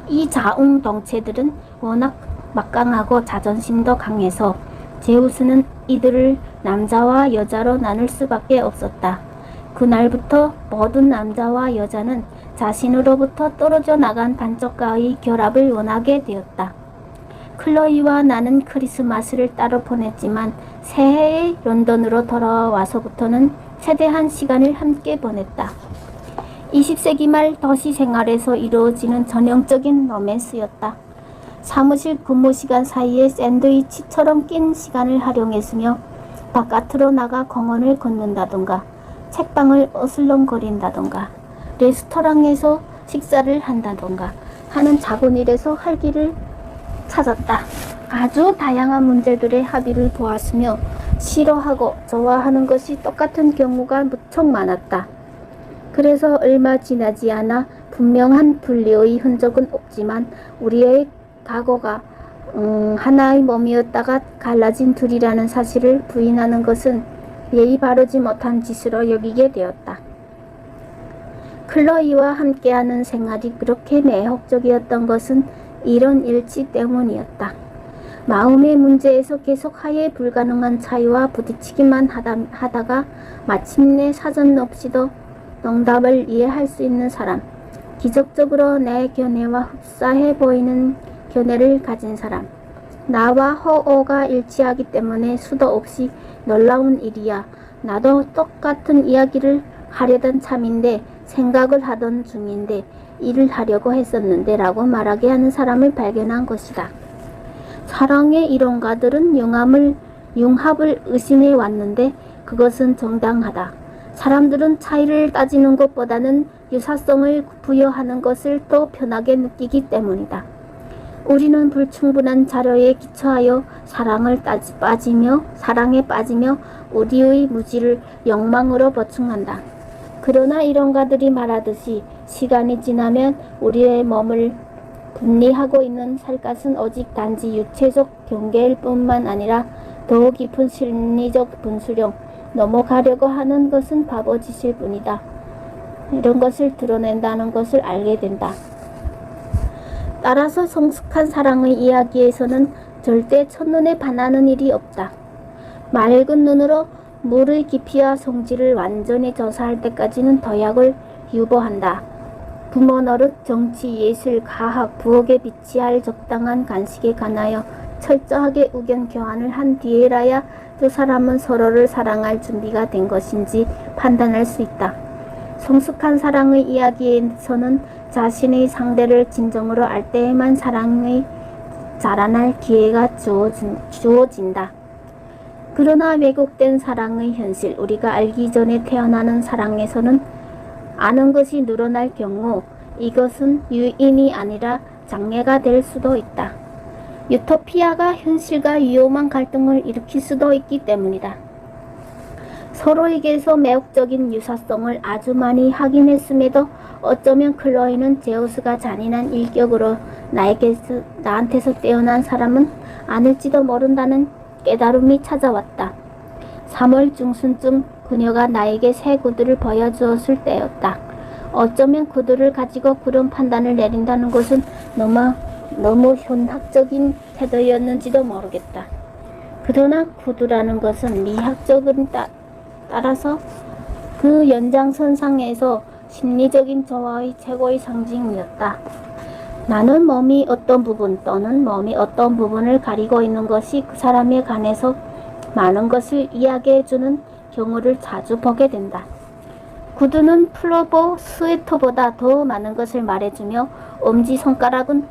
이 자웅동체들은 워낙 막강하고 자존심도 강해서 제우스는 이들을 남자와 여자로 나눌 수밖에 없었다. 그날부터 모든 남자와 여자는 자신으로부터 떨어져 나간 반쪽과의 결합을 원하게 되었다. 클로이와 나는 크리스마스를 따로 보냈지만 새해에 런던으로 돌아와서부터는 최대한 시간을 함께 보냈다. 20세기 말 도시 생활에서 이루어지는 전형적인 로맨스였다. 사무실 근무 시간 사이에 샌드위치처럼 낀 시간을 활용했으며 바깥으로 나가 공원을 걷는다던가 책방을 어슬렁거린다던가 레스토랑에서 식사를 한다던가 하는 작은 일에서 활기를 찾았다. 아주 다양한 문제들의 합의를 보았으며 싫어하고 좋아하는 것이 똑같은 경우가 무척 많았다. 그래서 얼마 지나지 않아 분명한 분리의 흔적은 없지만 우리의 과거가 하나의 몸이었다가 갈라진 둘이라는 사실을 부인하는 것은 예의 바르지 못한 짓으로 여기게 되었다. 클로이와 함께하는 생활이 그렇게 매혹적이었던 것은 이런 일치 때문이었다. 마음의 문제에서 계속 화해 불가능한 차이와 부딪히기만 하다가 마침내 사전 없이도 정답을 이해할 수 있는 사람, 기적적으로 내 견해와 흡사해 보이는 견해를 가진 사람, 나와 호호가 일치하기 때문에 수도 없이 놀라운 일이야. 나도 똑같은 이야기를 하려던 참인데, 생각을 하던 중인데, 일을 하려고 했었는데 라고 말하게 하는 사람을 발견한 것이다. 사랑의 이론가들은 융합을 의심해 왔는데 그것은 정당하다. 사람들은 차이를 따지는 것보다는 유사성을 부여하는 것을 더 편하게 느끼기 때문이다. 우리는 불충분한 자료에 기초하여 사랑에 빠지며 우리의 무지를 욕망으로 보충한다. 그러나 이론가들이 말하듯이 시간이 지나면 우리의 몸을 분리하고 있는 살갗은 오직 단지 육체적 경계일 뿐만 아니라 더 깊은 심리적 분수령, 넘어가려고 하는 것은 바보짓일 뿐이다. 이런 것을 드러낸다는 것을 알게 된다. 따라서 성숙한 사랑의 이야기에서는 절대 첫눈에 반하는 일이 없다. 맑은 눈으로 물의 깊이와 성질을 완전히 조사할 때까지는 도약을 유보한다. 부모 노릇, 정치, 예술, 과학, 부엌에 비치할 적당한 간식에 관하여 철저하게 의견 교환을 한 뒤에라야 두 사람은 서로를 사랑할 준비가 된 것인지 판단할 수 있다. 성숙한 사랑의 이야기에서는 자신의 상대를 진정으로 알 때에만 사랑의 자라날 기회가 주어진다. 그러나 왜곡된 사랑의 현실, 우리가 알기 전에 태어나는 사랑에서는 아는 것이 늘어날 경우 이것은 유인이 아니라 장애가 될 수도 있다. 유토피아가 현실과 위험한 갈등을 일으킬 수도 있기 때문이다. 서로에게서 매혹적인 유사성을 아주 많이 확인했음에도 어쩌면 클로이는 제우스가 잔인한 일격으로 나한테서 떼어난 사람은 아닐지도 모른다는 깨달음이 찾아왔다. 3월 중순쯤 그녀가 나에게 새 구두를 보여주었을 때였다. 어쩌면 구두를 가지고 그런 판단을 내린다는 것은 너무 너무 현학적인 태도였는지도 모르겠다. 그러나 구두라는 것은 미학적인 따라서 그 연장선상에서 심리적인 조화의 최고의 상징이었다. 나는 몸이 어떤 부분 또는 몸이 어떤 부분을 가리고 있는 것이 그 사람에 관해서 많은 것을 이야기해주는 경우를 자주 보게 된다. 구두는 플로버 스웨터보다 더 많은 것을 말해주며 엄지손가락은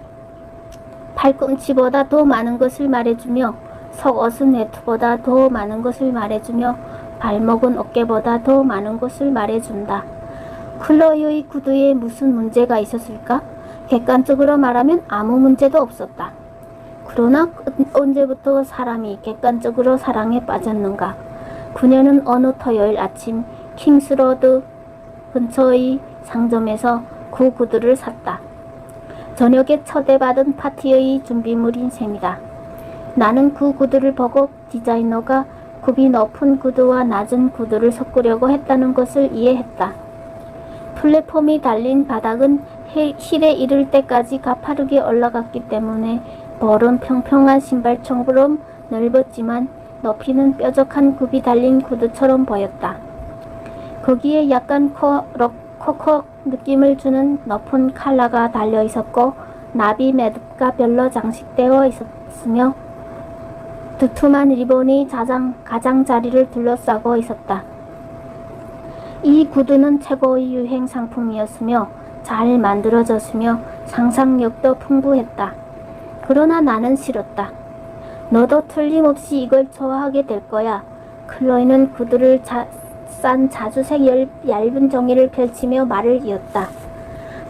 팔꿈치보다 더 많은 것을 말해주며 속옷은 외투보다 더 많은 것을 말해주며 발목은 어깨보다 더 많은 것을 말해준다. 클로이의 구두에 무슨 문제가 있었을까? 객관적으로 말하면 아무 문제도 없었다. 그러나 언제부터 사람이 객관적으로 사랑에 빠졌는가? 그녀는 어느 토요일 아침 킹스로드 근처의 상점에서 그 구두를 샀다. 저녁에 초대받은 파티의 준비물인 셈이다. 나는 그 구두를 보고 디자이너가 굽이 높은 구두와 낮은 구두를 섞으려고 했다는 것을 이해했다. 플랫폼이 달린 바닥은 힐에 이를 때까지 가파르게 올라갔기 때문에 볼은 평평한 신발처럼 넓었지만 높이는 뾰족한 굽이 달린 구두처럼 보였다. 거기에 약간 콕콕 느낌을 주는 높은 칼라가 달려 있었고 나비 매듭과 별로 장식되어 있었으며 두툼한 리본이 가장자리를 둘러싸고 있었다. 이 구두는 최고의 유행 상품이었으며 잘 만들어졌으며 상상력도 풍부했다. 그러나 나는 싫었다. 너도 틀림없이 이걸 좋아하게 될 거야. 클로이는 구두를 싼 자주색 얇은 종이를 펼치며 말을 이었다.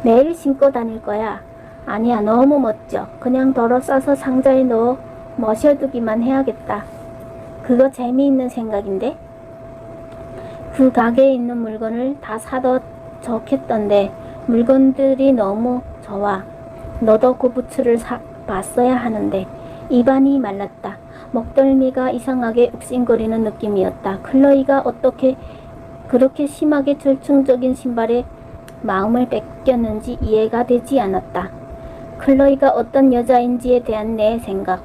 매일 신고 다닐 거야. 아니야, 너무 멋져. 그냥 덜어 싸서 상자에 넣어 모셔두기만 해야겠다. 그거 재미있는 생각인데? 그 가게에 있는 물건을 다 사도 좋겠던데 물건들이 너무 좋아. 너도 그 부츠를 봤어야 하는데. 입안이 말랐다. 목덜미가 이상하게 욱신거리는 느낌이었다. 클로이가 어떻게 그렇게 심하게 절충적인 신발에 마음을 뺏겼는지 이해가 되지 않았다. 클로이가 어떤 여자인지에 대한 내 생각,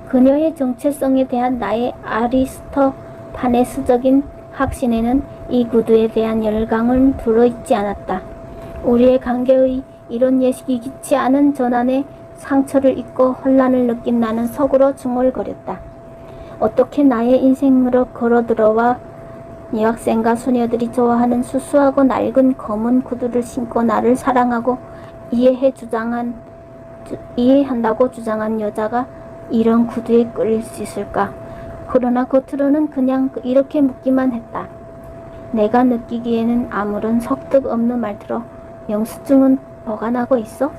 그녀의 정체성에 대한 나의 아리스토파네스적인 확신에는 이 구두에 대한 열광은 들어있지 않았다. 우리의 관계의 이런 예식이 깊지 않은 전환에 상처를 입고 혼란을 느낀 나는 속으로 중얼거렸다. 어떻게 나의 인생으로 걸어들어와 여학생과 소녀들이 좋아하는 수수하고 낡은 검은 구두를 신고 나를 사랑하고 이해한다고 주장한 여자가 이런 구두에 끌릴 수 있을까? 그러나 겉으로는 그냥 이렇게 묻기만 했다. 내가 느끼기에는 아무런 설득 없는 말투로 영수증은 보관하고 있어?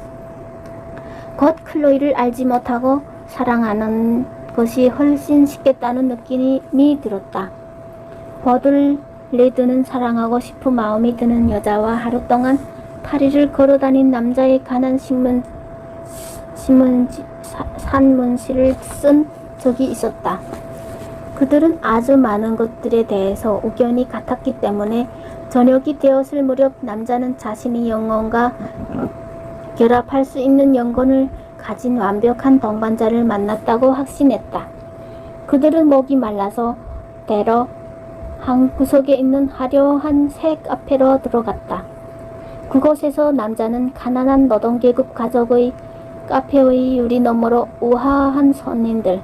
곧 클로이를 알지 못하고 사랑하는 것이 훨씬 쉽겠다는 느낌이 들었다. 버들레드는 사랑하고 싶은 마음이 드는 여자와 하루 동안 파리를 걸어다닌 남자에 관한 산문시를 쓴 적이 있었다. 그들은 아주 많은 것들에 대해서 의견이 같았기 때문에 저녁이 되었을 무렵 남자는 자신이 영혼과 결합할 수 있는 영혼을 가진 완벽한 동반자를 만났다고 확신했다. 그들은 목이 말라서 때로 한 구석에 있는 화려한 새 카페로 들어갔다. 그곳에서 남자는 가난한 노동계급 가족의 카페의 유리 너머로 우아한 손님들,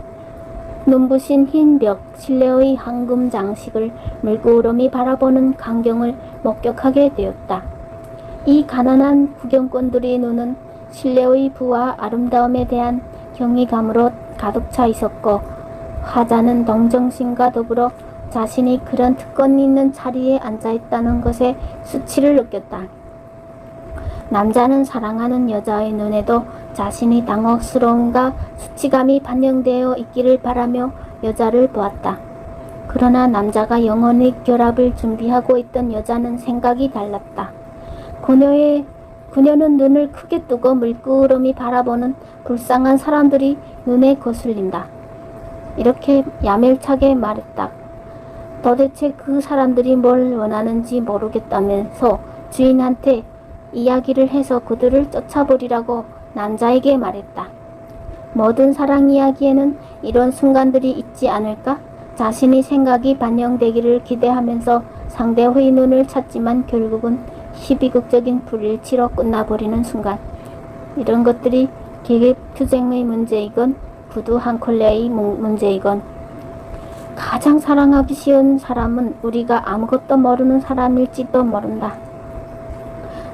눈부신 흰 벽, 실내의 황금 장식을 물끄러미 바라보는 광경을 목격하게 되었다. 이 가난한 구경꾼들의 눈은 실내의 부와 아름다움에 대한 경이감으로 가득 차 있었고 화자는 동정심과 더불어 자신이 그런 특권이 있는 자리에 앉아있다는 것에 수치를 느꼈다. 남자는 사랑하는 여자의 눈에도 자신이 당혹스러움과 수치감이 반영되어 있기를 바라며 여자를 보았다. 그러나 남자가 영혼의 결합을 준비하고 있던 여자는 생각이 달랐다. 그녀는 눈을 크게 뜨고 물끄러미 바라보는 불쌍한 사람들이 눈에 거슬린다. 이렇게 야멸차게 말했다. 도대체 그 사람들이 뭘 원하는지 모르겠다면서 주인한테 이야기를 해서 그들을 쫓아버리라고 남자에게 말했다. 모든 사랑 이야기에는 이런 순간들이 있지 않을까? 자신의 생각이 반영되기를 기대하면서 상대의 눈을 찾지만 결국은 시비극적인 불일치로 끝나버리는 순간. 이런 것들이 계획투쟁의 문제이건 구두 한 켤레의 문제이건 가장 사랑하기 쉬운 사람은 우리가 아무것도 모르는 사람일지도 모른다.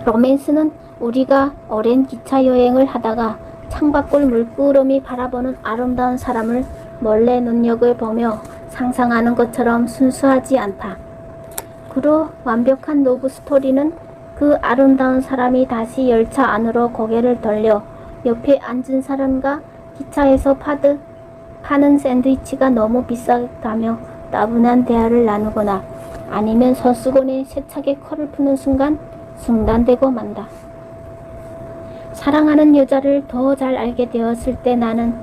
로맨스는 우리가 오랜 기차 여행을 하다가 창밖을 물끄러미 바라보는 아름다운 사람을 몰래 눈여겨 보며 상상하는 것처럼 순수하지 않다. 그로 완벽한 러브 스토리는 그 아름다운 사람이 다시 열차 안으로 고개를 돌려 옆에 앉은 사람과 기차에서 파는 샌드위치가 너무 비싸다며 따분한 대화를 나누거나 아니면 손수건에 세차게 코를 푸는 순간 중단되고 만다. 사랑하는 여자를 더 잘 알게 되었을 때 나는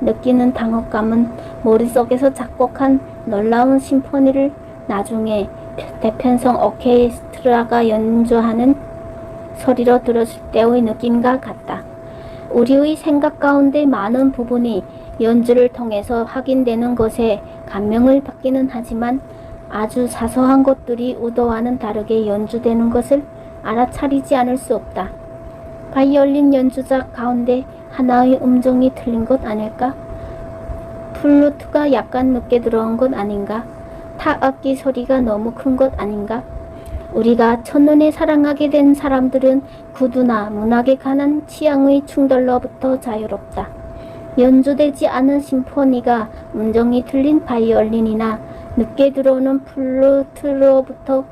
느끼는 당혹감은 머릿속에서 작곡한 놀라운 심포니를 나중에 대편성 오케스트라가 연주하는 소리로 들었을 때의 느낌과 같다. 우리의 생각 가운데 많은 부분이 연주를 통해서 확인되는 것에 감명을 받기는 하지만 아주 사소한 것들이 의도와는 다르게 연주되는 것을 알아차리지 않을 수 없다. 바이올린 연주자 가운데 하나의 음정이 틀린 것 아닐까? 플루트가 약간 늦게 들어온 것 아닌가? 타악기 소리가 너무 큰 것 아닌가? 우리가 첫눈에 사랑하게 된 사람들은 구두나 문학에 관한 취향의 충돌로부터 자유롭다. 연주되지 않은 심포니가 음정이 틀린 바이올린이나 늦게 들어오는 플루트로부터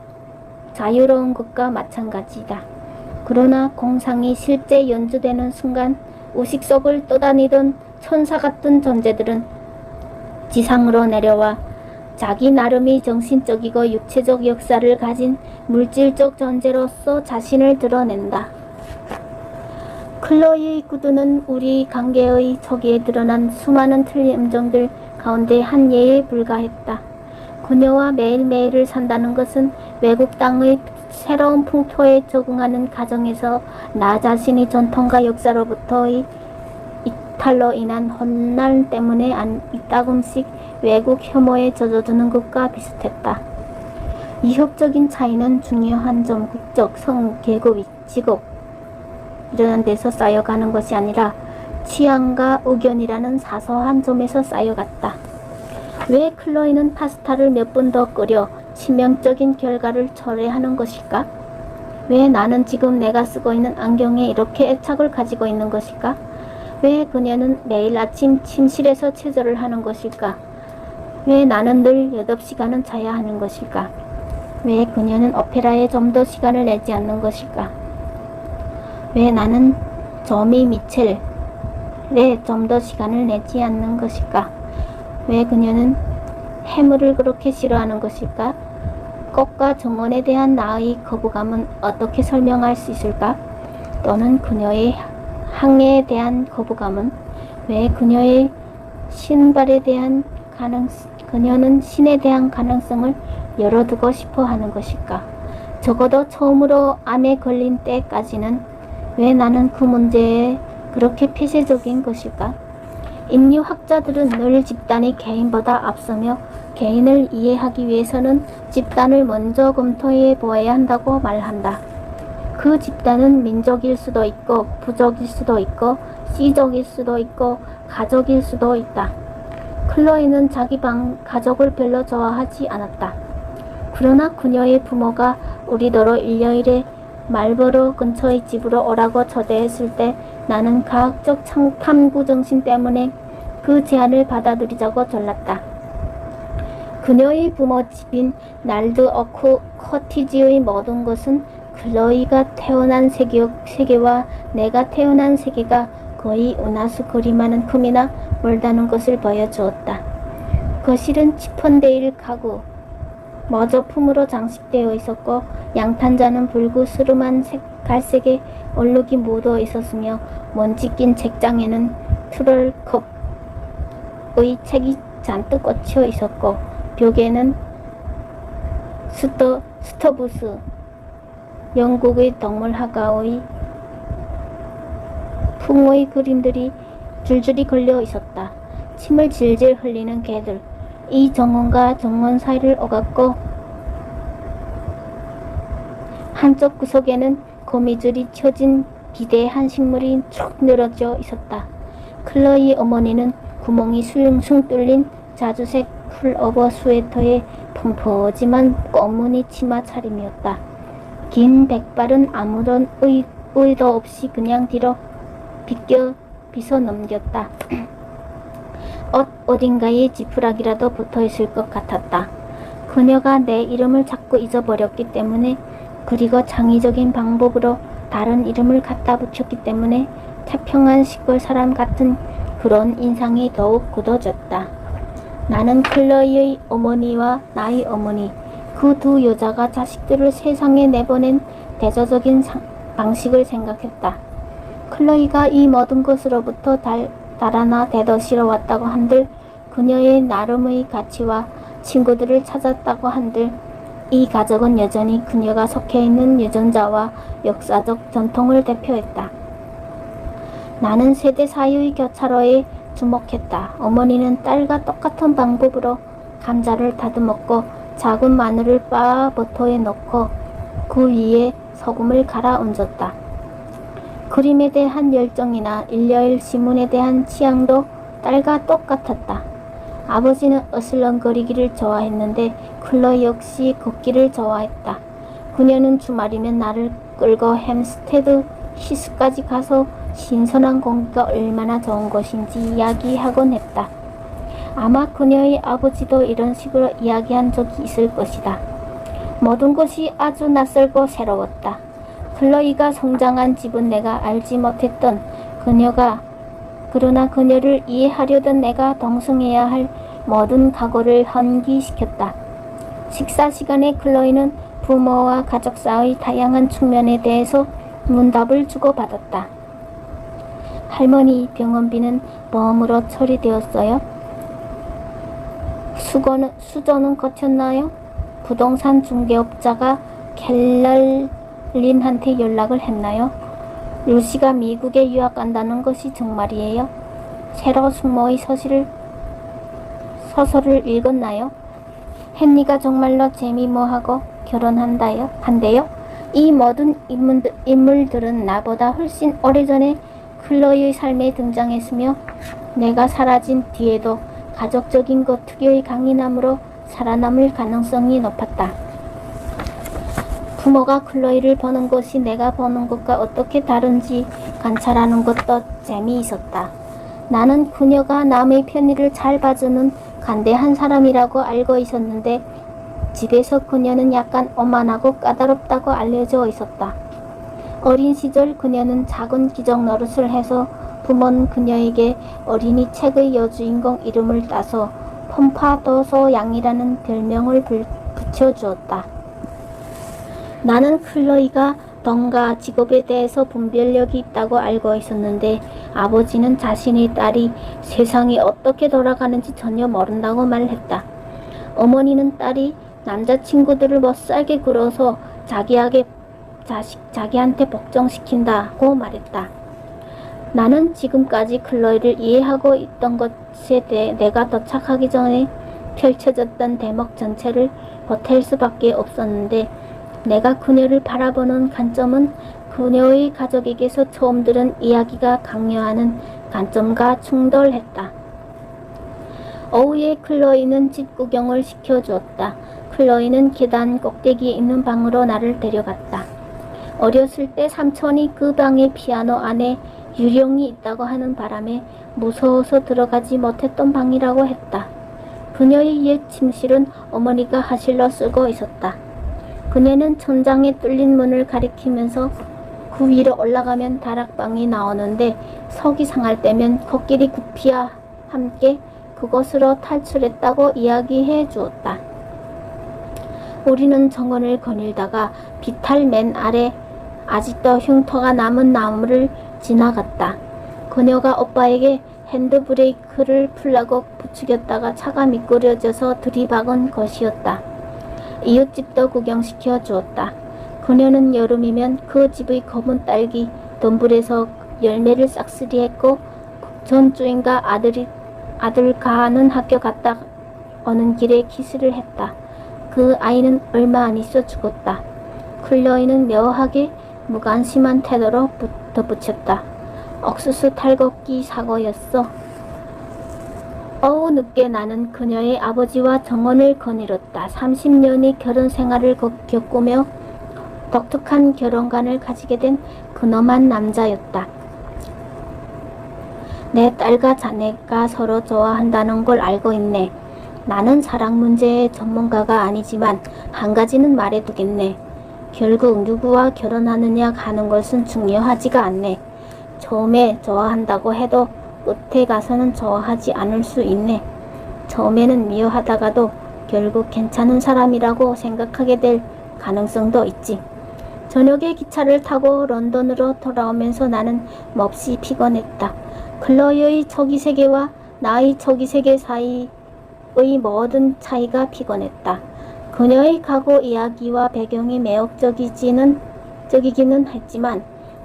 자유로운 것과 마찬가지다. 그러나 공상이 실제 연주되는 순간 우식 속을 떠다니던 천사 같은 존재들은 지상으로 내려와 자기 나름의 정신적이고 육체적 역사를 가진 물질적 존재로서 자신을 드러낸다. 클로이의 구두는 우리 관계의 초기에 드러난 수많은 틀린 음정들 가운데 한 예에 불과했다. 그녀와 매일매일을 산다는 것은 외국 땅의 새로운 풍토에 적응하는 과정에서 나 자신의 전통과 역사로부터의 이탈로 인한 혼란 때문에 이따금씩 외국 혐오에 젖어드는 것과 비슷했다. 이혁적인 차이는 중요한 점, 국적, 성, 계급, 직업 이런 데서 쌓여가는 것이 아니라 취향과 의견이라는 사소한 점에서 쌓여갔다. 왜 클로이는 파스타를 몇 분 더 끓여 치명적인 결과를 초래하는 것일까? 왜 나는 지금 내가 쓰고 있는 안경에 이렇게 애착을 가지고 있는 것일까? 왜 그녀는 매일 아침 침실에서 체조를 하는 것일까? 왜 나는 늘 8시간은 자야 하는 것일까? 왜 그녀는 오페라에 좀 더 시간을 내지 않는 것일까? 왜 나는 조미 미첼에 좀 더 시간을 내지 않는 것일까? 왜 그녀는 해물을 그렇게 싫어하는 것일까? 꽃과 정원에 대한 나의 거부감은 어떻게 설명할 수 있을까? 또는 그녀의 항해에 대한 거부감은 왜 그녀의 신발에 대한 그녀는 신에 대한 가능성을 열어두고 싶어 하는 것일까? 적어도 처음으로 암에 걸린 때까지는 왜 나는 그 문제에 그렇게 폐쇄적인 것일까? 인류학자들은 늘 집단이 개인보다 앞서며 개인을 이해하기 위해서는 집단을 먼저 검토해 보아야 한다고 말한다. 그 집단은 민족일 수도 있고 부족일 수도 있고 씨족일 수도 있고 가족일 수도 있다. 클로이는 자기 가족을 별로 좋아하지 않았다. 그러나 그녀의 부모가 우리더러 일요일에 말버로 근처의 집으로 오라고 초대했을 때 나는 과학적 탐구 정신 때문에 그 제안을 받아들이자고 졸랐다. 그녀의 부모 집인 날드 오크 코티지의 모든 것은 클로이가 태어난 세계와 내가 태어난 세계가 거의 은하수 거리만한 큼이나 멀다는 것을 보여주었다. 거실은 치펀데일 가구, 모조품으로 장식되어 있었고 양탄자는 불구스름한 갈색의 얼룩이 묻어 있었으며 먼지 낀 책장에는 트롤컵의 책이 잔뜩 꽂혀 있었고 벽에는 스터부스, 영국의 동물학가의 풍의 그림들이 줄줄이 걸려 있었다. 침을 질질 흘리는 개들. 이 정원과 정원 사이를 오갔고 한쪽 구석에는 거미줄이 쳐진 비대한 식물이 쭉 늘어져 있었다. 클로이 어머니는 구멍이 숭숭 뚫린 자주색 풀오버 스웨터에 펑퍼짐한 검무늬 치마 차림이었다. 긴 백발은 아무런 의도 없이 그냥 뒤로 빗어 넘겼다. 어딘가에 지푸라기라도 붙어있을 것 같았다. 그녀가 내 이름을 자꾸 잊어버렸기 때문에, 그리고 창의적인 방법으로 다른 이름을 갖다 붙였기 때문에 태평한 시골 사람 같은 그런 인상이 더욱 굳어졌다. 나는 클로이의 어머니와 나의 어머니, 그 두 여자가 자식들을 세상에 내보낸 대조적인 방식을 생각했다. 클로이가 이 모든 것으로부터 달아나 대도시로 왔다고 한들, 그녀의 나름의 가치와 친구들을 찾았다고 한들, 이 가족은 여전히 그녀가 속해 있는 유전자와 역사적 전통을 대표했다. 나는 세대 사이의 교차로에 주목했다. 어머니는 딸과 똑같은 방법으로 감자를 다듬었고 작은 마늘을 빻아 버터에 넣고 그 위에 소금을 갈아 얹었다. 그림에 대한 열정이나 일요일 신문에 대한 취향도 딸과 똑같았다. 아버지는 어슬렁거리기를 좋아했는데 클로이 역시 걷기를 좋아했다. 그녀는 주말이면 나를 끌고 햄스테드 히스까지 가서 신선한 공기가 얼마나 좋은 것인지 이야기하곤 했다. 아마 그녀의 아버지도 이런 식으로 이야기한 적이 있을 것이다. 모든 것이 아주 낯설고 새로웠다. 클로이가 성장한 집은 내가 알지 못했던 그러나 그녀를 이해하려던 내가 동승해야 할 모든 각오를 환기시켰다. 식사 시간에 클로이는 부모와 가족사의 다양한 측면에 대해서 문답을 주고받았다. 할머니, 병원비는 보험으로 처리되었어요? 수조는 거쳤나요? 부동산 중개업자가 켈럴린한테 연락을 했나요? 루시가 미국에 유학 간다는 것이 정말이에요? 새로 숙모의 소설을 읽었나요? 헨리가 정말로 제미모하고 결혼한대요? 이 모든 인물들은 나보다 훨씬 오래전에 클로이의 삶에 등장했으며 내가 사라진 뒤에도 가족적인 것 특유의 강인함으로 살아남을 가능성이 높았다. 부모가 클로이를 보는 것이 내가 보는 것과 어떻게 다른지 관찰하는 것도 재미있었다. 나는 그녀가 남의 편의를 잘 봐주는 간대한 사람이라고 알고 있었는데 집에서 그녀는 약간 오만하고 까다롭다고 알려져 있었다. 어린 시절 그녀는 작은 기적 노릇을 해서 부모는 그녀에게 어린이 책의 여주인공 이름을 따서 폼파도소 양이라는 별명을 붙여주었다. 나는 클로이가 돈과 직업에 대해서 분별력이 있다고 알고 있었는데 아버지는 자신의 딸이 세상이 어떻게 돌아가는지 전혀 모른다고 말했다. 어머니는 딸이 남자친구들을 못살게 굴어서 자기한테 복종시킨다고 말했다. 나는 지금까지 클로이를 이해하고 있던 것에 대해 내가 도착하기 전에 펼쳐졌던 대목 전체를 보탤 수밖에 없었는데 내가 그녀를 바라보는 관점은 그녀의 가족에게서 처음 들은 이야기가 강요하는 관점과 충돌했다. 오후에 클로이는 집 구경을 시켜주었다. 클로이는 계단 꼭대기에 있는 방으로 나를 데려갔다. 어렸을 때 삼촌이 그 방의 피아노 안에 유령이 있다고 하는 바람에 무서워서 들어가지 못했던 방이라고 했다. 그녀의 옛 침실은 어머니가 하실로 쓰고 있었다. 그녀는 천장에 뚫린 문을 가리키면서 그 위로 올라가면 다락방이 나오는데 속이 상할 때면 코끼리 구피와 함께 그곳으로 탈출했다고 이야기해 주었다. 우리는 정원을 거닐다가 비탈 맨 아래 아직도 흉터가 남은 나무를 지나갔다. 그녀가 오빠에게 핸드브레이크를 풀라고 부추겼다가 차가 미끄러져서 들이박은 것이었다. 이웃집도 구경시켜 주었다. 그녀는 여름이면 그 집의 검은 딸기 덤불에서 열매를 싹쓸이했고 전 주인과 아들 가는 학교 갔다 오는 길에 키스를 했다. 그 아이는 얼마 안 있어 죽었다. 클로이는 묘하게 무관심한 태도로 덧붙였다. 옥수수 탈곡기 사고였어. 어우 늦게 나는 그녀의 아버지와 정원을 거닐었다. 30년의 결혼 생활을 겪으며 독특한 결혼관을 가지게 된 근엄한 남자였다. 내 딸과 자네가 서로 좋아한다는 걸 알고 있네. 나는 사랑 문제의 전문가가 아니지만 한 가지는 말해두겠네. 결국 누구와 결혼하느냐 하는 것은 중요하지가 않네. 처음에 좋아한다고 해도 끝에 가서는 좋아하지 않을 수 있네. 처음에는 미워하다가도 결국 괜찮은 사람이라고 생각하게 될 가능성도 있지. 저녁에 기차를 타고 런던으로 돌아오면서 나는 몹시 피곤했다. 클로이의 초기 세계와 나의 초기 세계 사이의 모든 차이가 피곤했다. 그녀의 과거 이야기와 배경이 매혹적이기는 했지만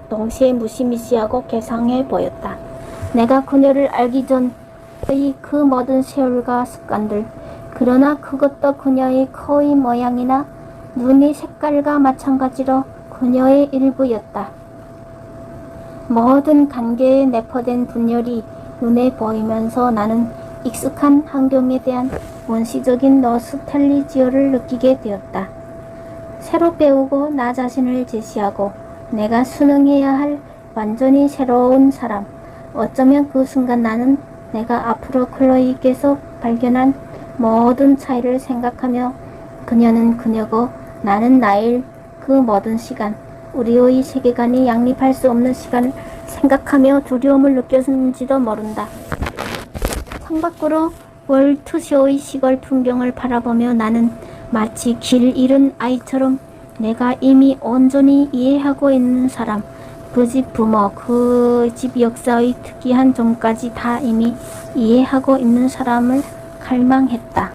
동시에 무시무시하고 괴상해 보였다. 내가 그녀를 알기 전의 그 모든 세월과 습관들, 그러나 그것도 그녀의 코의 모양이나 눈의 색깔과 마찬가지로 그녀의 일부였다. 모든 관계에 내포된 분열이 눈에 보이면서 나는 익숙한 환경에 대한 원시적인 노스탈리지어를 느끼게 되었다. 새로 배우고 나 자신을 제시하고 내가 순응해야 할 완전히 새로운 사람. 어쩌면 그 순간 나는 내가 앞으로 클로이께서 발견한 모든 차이를 생각하며 그녀는 그녀고 나는 나일 그 모든 시간, 우리의 세계관이 양립할 수 없는 시간을 생각하며 두려움을 느꼈는지도 모른다. 창밖으로 월트쇼의 시골 풍경을 바라보며 나는 마치 길 잃은 아이처럼 내가 이미 온전히 이해하고 있는 사람, 그 집 부모, 그 집 역사의 특이한 점까지 다 이미 이해하고 있는 사람을 갈망했다.